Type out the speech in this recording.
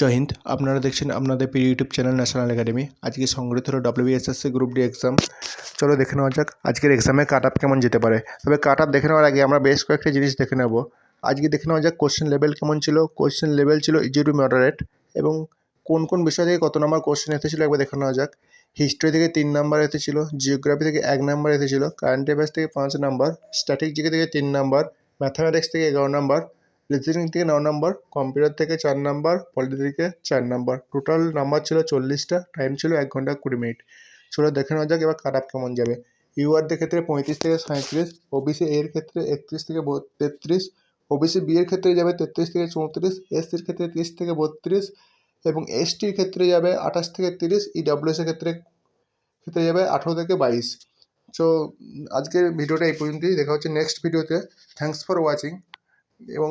জয় হিন্দ। আপনারা দেখছেন আপনাদের প্রিয় ইউটিউব চ্যানেল ন্যাশনাল একাডেমি। আজকে সংগঠিত হলো WBSSC গ্রুপ ডি এক্সাম। চলো দেখে নেওয়া যাক আজকের এক্সামে কাট আপ কেমন যেতে পারে। তবে কাট আপ দেখে নেওয়ার আগে আমরা বেশ কয়েকটি জিনিস দেখে নেব। আজকে দেখে নেওয়া যাক কোশ্চেন লেভেল কেমন ছিল। কোশ্চেন লেভেল ছিল ইজি টু মডারেট এবং কোন কোন বিষয় থেকে কত নম্বর কোশ্চেন এসেছিলো একবার দেখে নেওয়া যাক। হিস্ট্রি থেকে 3 নাম্বার এসেছিল, জিওগ্রাফি থেকে 1 নাম্বার এসেছিল, কারেন্ট অ্যাফেয়ার্স থেকে 5 নাম্বার, স্ট্যাটিক জিকে থেকে 3 নাম্বার, ম্যাথামেটিক্স থেকে 11 নাম্বার, রিজনিং থেকে 9 নাম্বার, কম্পিউটার থেকে 4 নাম্বার, পলিটি থেকে 4 নাম্বার। টোটাল নাম্বার ছিল 40টা, টাইম ছিল 1 ঘন্টা 20 মিনিট। চলো দেখে নেওয়া যাক এবার কাট আপ কেমন যাবে। ইউআরদের ক্ষেত্রে 35 থেকে 37, ওবিসি এর ক্ষেত্রে 31 থেকে 33, ওবিসি বি এর ক্ষেত্রে যাবে 33 থেকে 34, এসসির ক্ষেত্রে 30 থেকে 32 এবং এসটির ক্ষেত্রে যাবে 28 থেকে 30, ইডব্লিউএস এর ক্ষেত্রে যাবে 18 থেকে 22। সো আজকের ভিডিওটা এই পর্যন্তই, দেখা হচ্ছে নেক্সট ভিডিওতে। থ্যাঙ্কস ফর ওয়াচিং এবং